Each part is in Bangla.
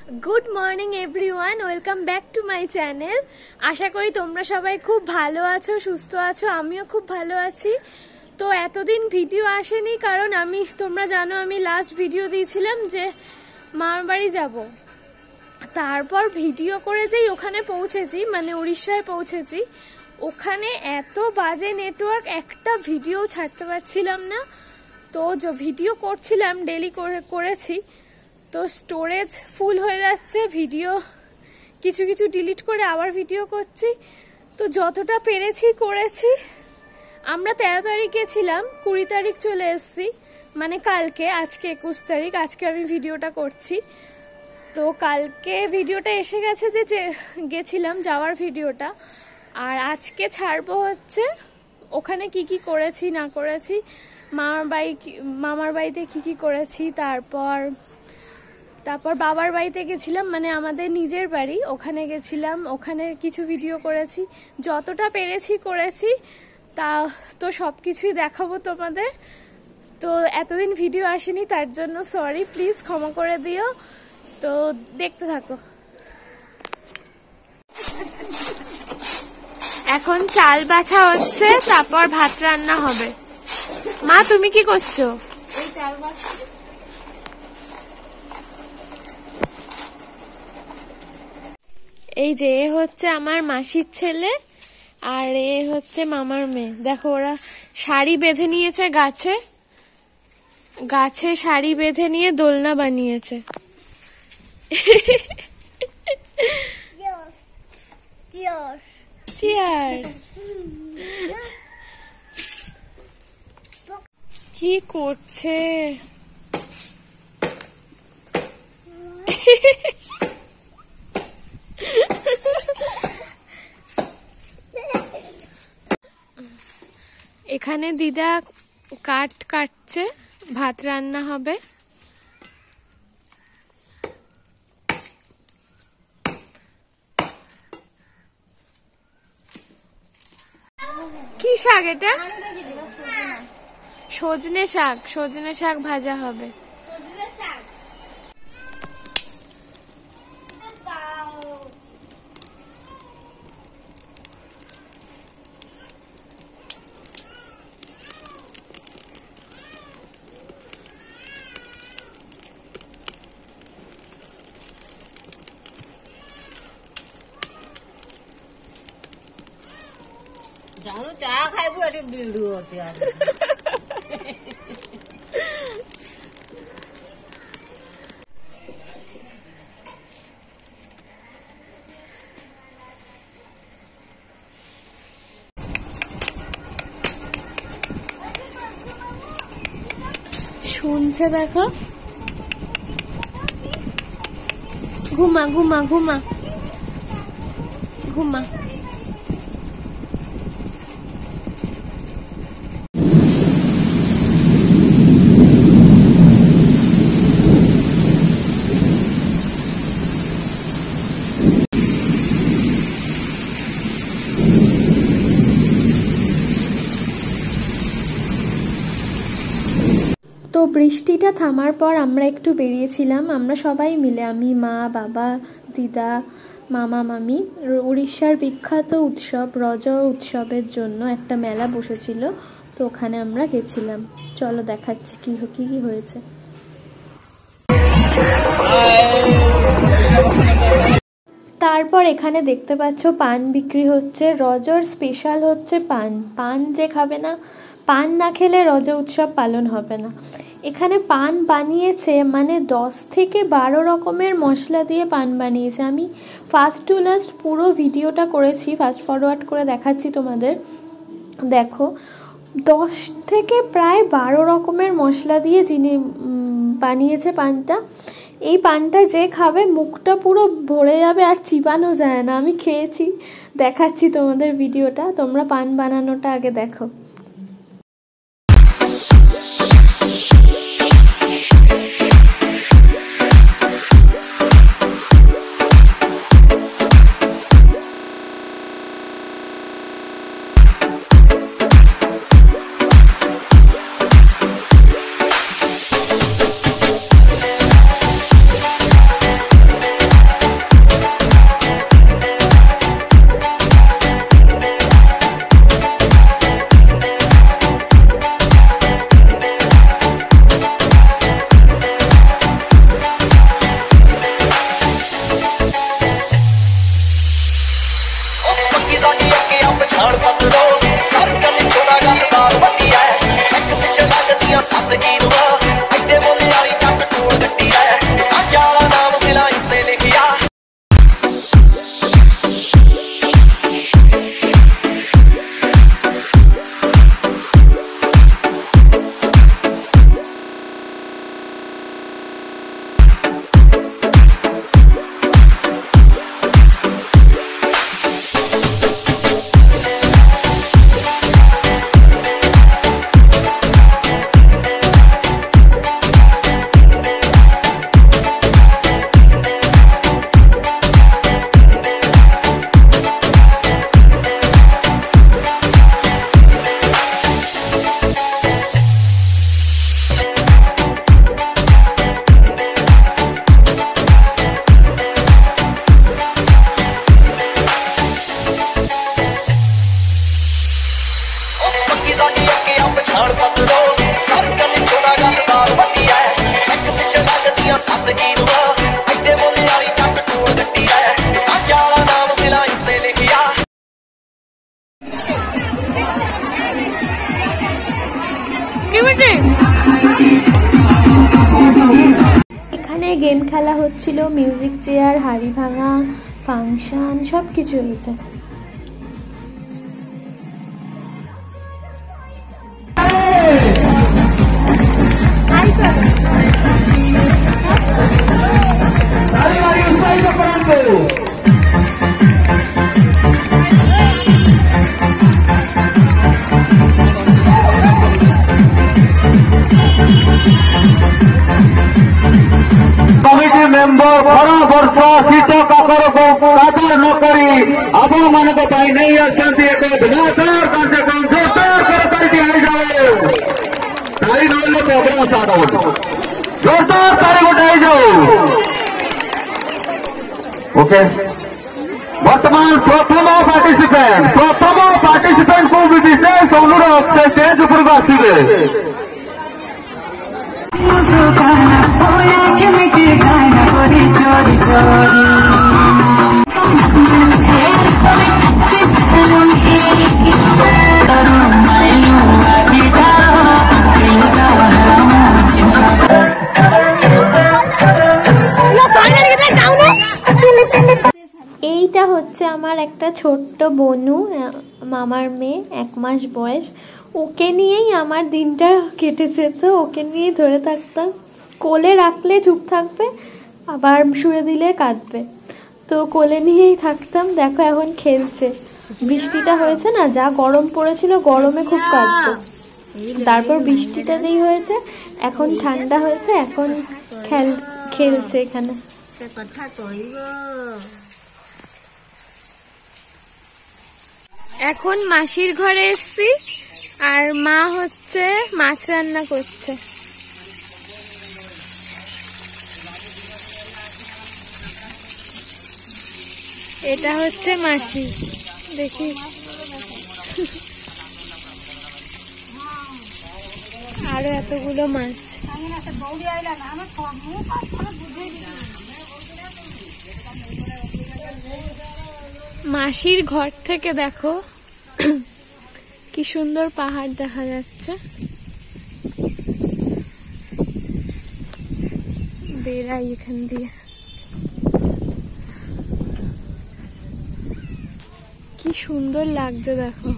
Good morning everyone welcome back to my channel. आशा करी तोमरा सबाई खूब भालो आछो सुस्थ आछो आमिও खूब भालो आछि। तो एतदिन भिडियो आसेनी कारण आमी तोमरा जानो आमी लास्ट भिडियो दिएछिलाम जे मामार बाड़ी जाबो। तारपर भिडियो करे जेই ওখানে পৌঁছেছি মানে উড়িষ্যায় পৌঁছেছি ওখানে এত বাজে নেটওয়ার্ক একটা ভিডিও ছাড়তে পারছিলাম না। তো যে ভিডিও করছিলাম ডেইলি করেছি তো স্টোরেজ ফুল হয়ে যাচ্ছে ভিডিও কিছু কিছু ডিলিট করে আবার ভিডিও করছি। তো যতটা পেরেছি করেছি। আমরা 13 তারিখ গেছিলাম 20 তারিখ চলে এসেছি মানে কালকে আজকে 21 তারিখ আজকে আমি ভিডিওটা করছি। তো কালকে ভিডিওটা এসে গেছে যে গেছিলাম যাওয়ার ভিডিওটা আর আজকে ছাড়বো হচ্ছে ওখানে কি কি করেছি না করেছি মামার বাড়িতে কি কি করেছি তারপর বাবার বাড়িতে গেছিলাম মানে আমাদের নিজের বাড়ি ওখানে গেছিলাম ওখানে কিছু ভিডিও করেছি যতটা পেরেছি করেছি তা তো সবকিছুই দেখাবো তোমাদের। তো এতদিন ভিডিও আসেনি তার জন্য সরি প্লিজ ক্ষমা করে দিও। তো দেখতে থাকো। এখন চাল বাছা হচ্ছে তারপর ভাত রান্না হবে। মা তুমি কি করছো? এই যে এ হচ্ছে আমার মাসির ছেলে আর এ হচ্ছে মামার মেয়ে। দেখো ওরা শাড়ি বেঁধে নিয়েছে গাছে শাড়ি বেঁধে নিয়ে দোলনা বানিয়েছে। কি করছে? এখানে দিদা কাটছে ভাত রান্না হবে। কি শাক এটা? সজনে শাক ভাজা হবে। জানো চা খাইবো একটা ভিডিওতে আমি শুনছে দেখো। ঘুমা ঘুমা ঘুমা ঘুমা। তো বৃষ্টিটা থামার পর আমরা একটু বেরিয়েছিলাম আমরা সবাই মিলে আমি মা বাবা দিদা মামা মামি। উড়িষ্যার বিখ্যাত উৎসব রজ উৎসবের জন্য একটা মেলা বসেছিল তো ওখানে আমরা গেছিলাম। চলো দেখাচ্ছি কি কি হয়েছে। তারপর এখানে দেখতে পাচ্ছ পান বিক্রি হচ্ছে। রজর স্পেশাল হচ্ছে পান যে খাবে না পান না খেলে রজ উৎসব পালন হবে না। এখানে পান বানিয়েছে মানে 10 থেকে 12 রকমের মশলা দিয়ে পান বানিয়েছে। আমি ফার্স্ট টু লাস্ট পুরো ভিডিওটা করেছি ফাস্ট ফরওয়ার্ড করে দেখাচ্ছি তোমাদের। দেখো 10 থেকে প্রায় 12 রকমের মশলা দিয়ে যিনি বানিয়েছে পানটা। এই পানটা যে খাবে মুখটা পুরো ভরে যাবে আর চিবানো যায় না। আমি খেয়েছি দেখাচ্ছি তোমাদের ভিডিওটা তোমরা পান বানানোটা আগে দেখো। গেম খেলা হচ্ছিল, মিউজিক চেয়ার, হাড়ি ভাঙা, ফাংশন সব কিছু হয়েছে। कमिटी मेंबर बड़ा वर्ष शीत काकरको कादर न करी आपण मानको पाई नहीं आसंती एक धमाकेदार कार्यक्रम जोरदार करताई आई जाओ ताली नौले प्रोग्राम स्टार्ट हो जोरदार ताली उठाई जाओ। ओके वर्तमान प्रथम पार्टिसिपेंट को भी विशेष अनुरोध से स्टेज ऊपर को आसिबे। এইটা হচ্ছে আমার একটা ছোট্ট বনু, মামার মেয়ে, 1 মাস বয়স। ওকে নিয়েই আমার দিনটা কেটেছে। তো ওকে নিয়েই ধরে থাকতাম, কোলে রাখলে চুপ থাকবে, আবার শুয়ে দিলে কাঁদবে, তো কোলে নিয়েই থাকতাম। দেখো এখন খেলছে, বৃষ্টিটা হয়েছে না, যা গরম পড়েছিল, গরমে খুব কাঁদতো, তারপর বৃষ্টিটা যেই হয়েছে এখন ঠান্ডা হয়েছে, এখন খেলছে এখানে। এখন মাসির ঘরে এসছি, আর মা হচ্ছে মাছ রান্না করছে। এটা হচ্ছে মাসি, দেখি আরো এতগুলো মাছ। মাসির ঘর থেকে দেখো কি সুন্দর পাহাড় দেখা যাচ্ছে। বেড়াই এখান দিয়ে, কি সুন্দর লাগছে দেখো।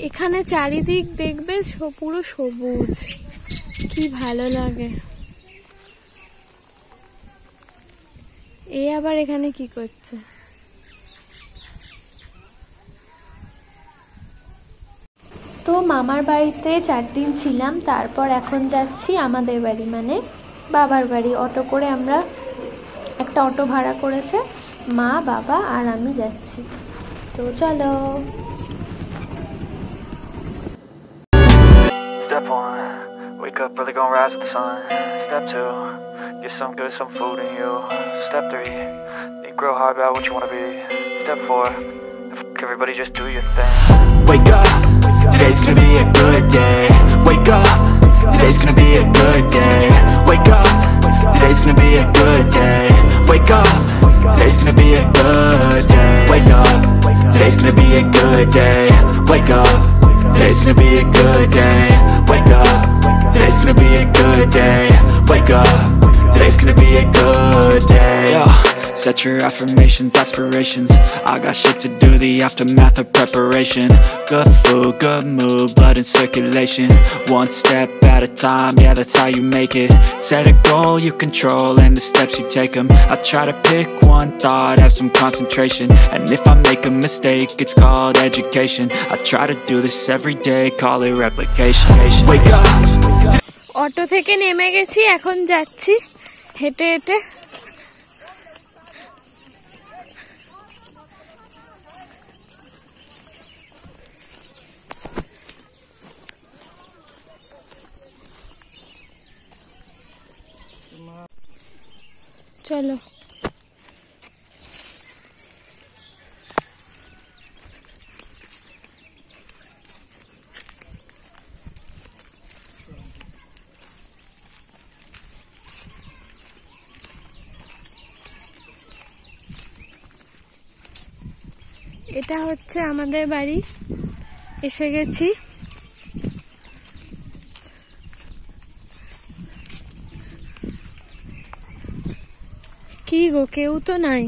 এখানে চারিদিক দেখবে পুরো সবুজ, কি ভালো লাগে। এ আবার এখানে কি করছে? তো মামার বাড়িতে 4 দিন ছিলাম, তারপর এখন যাচ্ছি আমাদের বাড়ি, মানে বাবার বাড়ি। অটো করে আমরা, একটা অটো ভাড়া করেছে, মা, বাবা আর আমি যাচ্ছি। তো চলো। Step 1, wake up early, gonna rise with the sun. Step 2, get some good, some food in you. Step 3, think real hard about what you wanna be. Step 4, everybody just do your thing. Wake up, today's gonna be a good day. Wake up, today's gonna be a good day. Wake up, today's gonna be a good day. Wake up, today's gonna be a good day. Wake up, today's gonna be a good day. Wake up, today's gonna be a good day. Wake up, today's gonna be a good day. Wake up, today's gonna be a good day. Yo, set your affirmations, aspirations. I got shit to do, the aftermath of preparation. Good food, good mood, blood in circulation. One step at a time, yeah, that's how you make it. Set a goal you control and the steps you take them. I try to pick one thought, have some concentration. And if I make a mistake, it's called education. I try to do this every day, call it replication. Wake up. Auto থেকে নেমে গেছি, এখন যাচ্ছি হেঁটে হেঁটে। চলো। এটা হচ্ছে আমাদের বাড়ি, এসে গেছি। কি গো, কেউ তো নাই।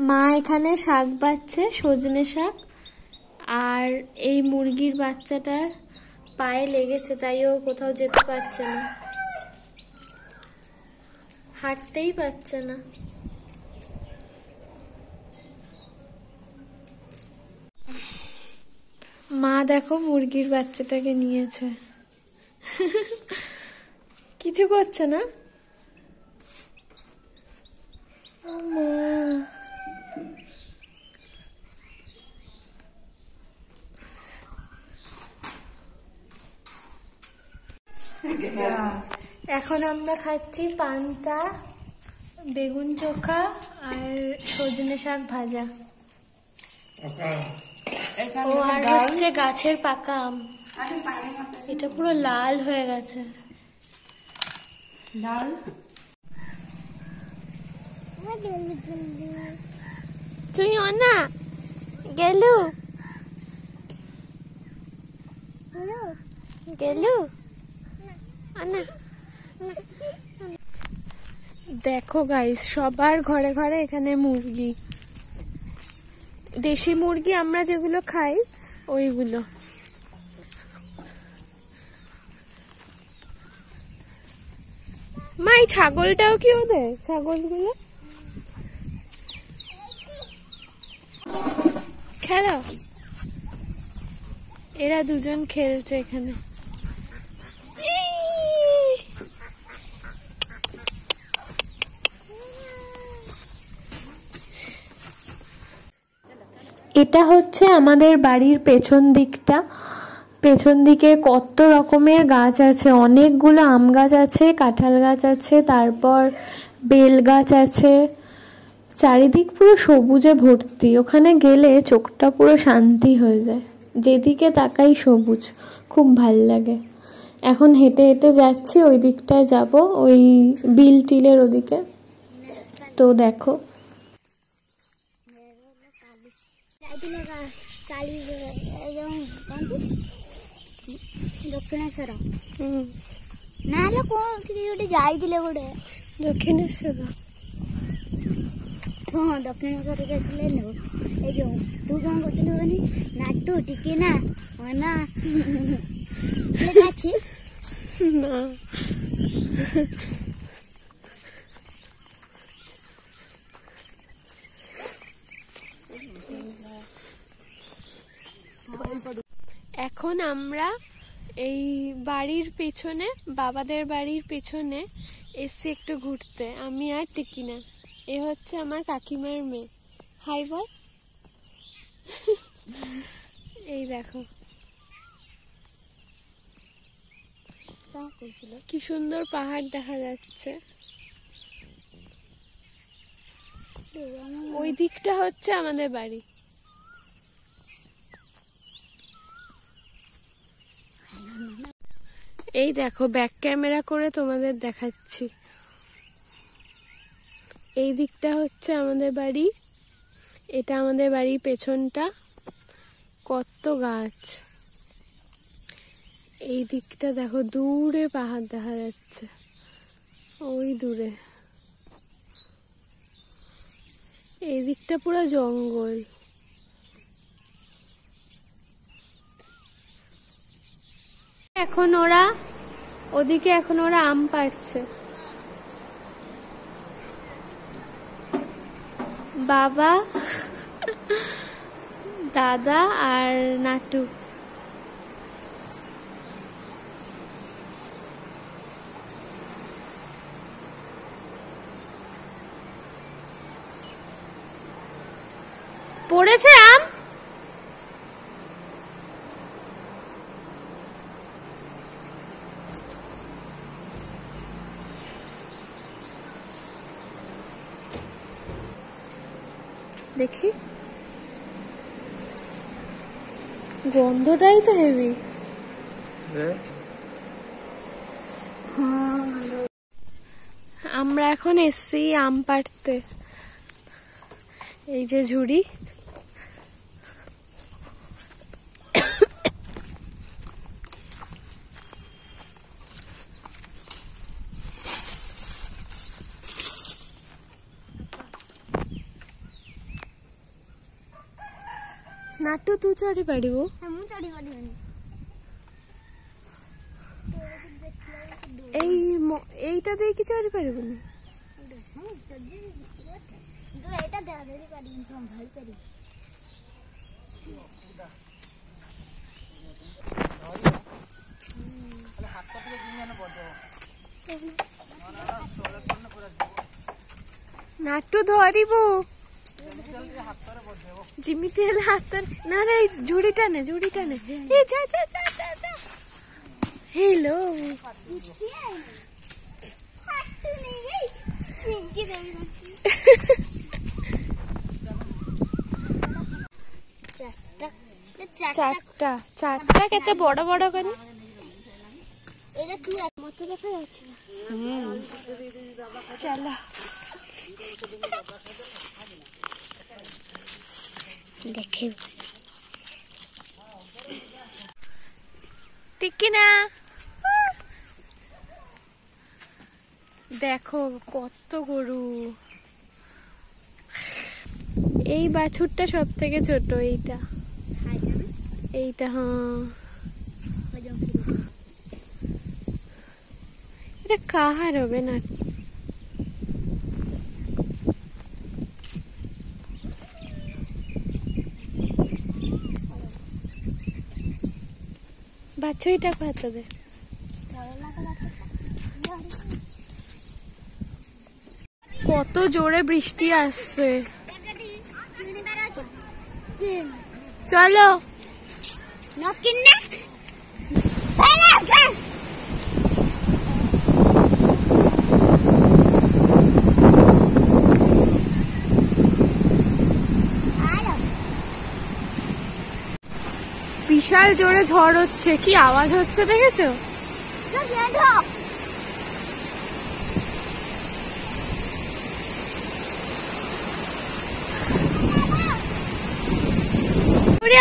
মা এখানে শাক বাচ্ছে, সজনে শাক। আর এই মুরগির বাচ্চাটার পায়ে লেগেছে, তাই ও কোথাও যেতে পারছে না, হাঁটতেই পারছে না। মা দেখো মুরগির বাচ্চাটাকে নিয়েছে। কিছু করছে না। ও মা, এখন আমরা খাচ্ছি পান্তা, বেগুন চোখা আর সজনে শাক ভাজা। ও আর হচ্ছে গাছের পাকা আম, এটা পুরো লাল হয়ে গেছে। তুই না গেলু গেলু না। দেখো গাইস, সবার ঘরে ঘরে এখানে মুরগি, দেশি মুরগি আমরা যেগুলো খাই ওইগুলো। মা, এই ছাগলটাও কি ওদের? ছাগলগুলো খেলো, এরা দুজন খেলছে এখানে। এটা হচ্ছে আমাদের বাড়ির পেছন দিকটা। পেছন দিকে কত রকমের গাছ আছে, অনেকগুলো আম গাছ আছে, কাঁঠাল গাছ আছে, তারপর বেল গাছ আছে। চারিদিক পুরো সবুজে ভর্তি, ওখানে গেলে চোখটা পুরো শান্তি হয়ে যায়, যেদিকে তাকাই সবুজ, খুব ভাল লাগে। এখন হেঁটে হেঁটে যাচ্ছি, ওই দিকটায় যাব, ওই বিল টিলের ওদিকে। তো দেখো, ଦକ୍ଷିଣେଶ୍ୱର ନାଲୋ କୋଉଠିକି ଗୋଟେ ଯାଇଥିଲେ ଗୋଟେ ଦକ୍ଷିଣେଶ୍ୱର। ହଁ ଦକ୍ଷିଣେଶ୍ୱର ଯାଇଥିଲେ। ଏଇ ଯୋଉ ତୁ କଣ କରୁଥିଲୁ କହନି, ନାଟୁ ଟିକେ ନା ନା ଅଛି ନା। এখন আমরা এই বাড়ির পেছনে, বাবাদের বাড়ির পেছনে এসছি একটু ঘুরতে, আমি আর টিকিনা। এ হচ্ছে আমার কাকিমার মেয়ে। হাই বল। এই দেখো কি সুন্দর পাহাড় দেখা যাচ্ছে। ওই দিকটা হচ্ছে আমাদের বাড়ি। এই দেখো, ব্যাক ক্যামেরা করে তোমাদের দেখাচ্ছি। এই দিকটা হচ্ছে আমাদের বাড়ি, এটা আমাদের বাড়ির পেছনটা, কত গাছ। এই দিকটা দেখো, দূরে পাহাড় দেখা যাচ্ছে, ওই দূরে। এই দিকটা পুরো জঙ্গল। এখন ওরা ওদিকে, এখন ওরা আম পাড়ছে। বাবা, দাদা আর নাটু। পড়েছে আম? দেখি, গন্ধটাই তো হেভি। আমরা এখন এসছি আম পাড়তে। এই যে ঝুড়ি, ନାଟୁ ତୁ ଚଢି ପାରିବୁ? ମୁଁ ଚଢି ପାରିବିନି। এইটা ଦେଇକି ଚଢି ପାରିବୁନି? ତୁ ଏଇଟା ଧରି ପାରିବିନି, ସମ୍ଭାଳି ପାରିବି। ନାଟୁ ଧରିବୁ ଯେମିତି ହେଲେ ହାତରେ। ନା ରେ, ଝୁଡିଟା ନେ, ଝୁଡିଟା ନେ। ଏ ଯା ଯା ଯା ଯା ଯା। ହେଲୋ, ଚାରିଟା ଚାରିଟା କେତେ ବଡ ବଡ କରି। ଏଇଟା ତୁ ମତେ ଦେଖାଯାଉଛି। ଚାଲ ଦେଖେଇବୁ। ଟିକିନା দেখো কত গরু। এই বাছুরটা সব থেকে ছোট। এইটা এইটা হ্যাঁ, এটা কাহার হবে না? বাছুরিটাকে হাত দে। কত জোরে বৃষ্টি আসছে। চলো বিশাল জোরে ঝড় হচ্ছে। কি আওয়াজ হচ্ছে দেখেছো?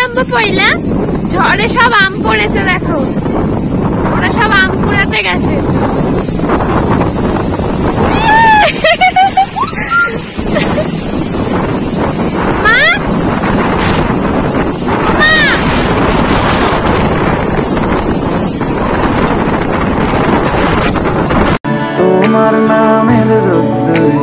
আম পয়লা ঝড়ে সব আম পড়েছে। দেখো, ওরা সব আম কুড়াতে গেছে। মা, তোমার নামের রোদ্দুরে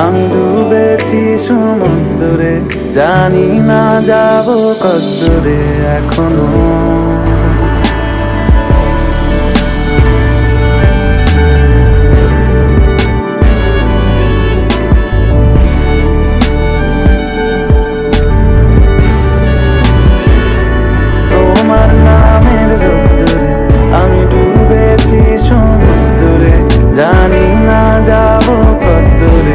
আমি ডুবেছি সমুদ্রে, জানি না যাব কদ্দুরে এখনো।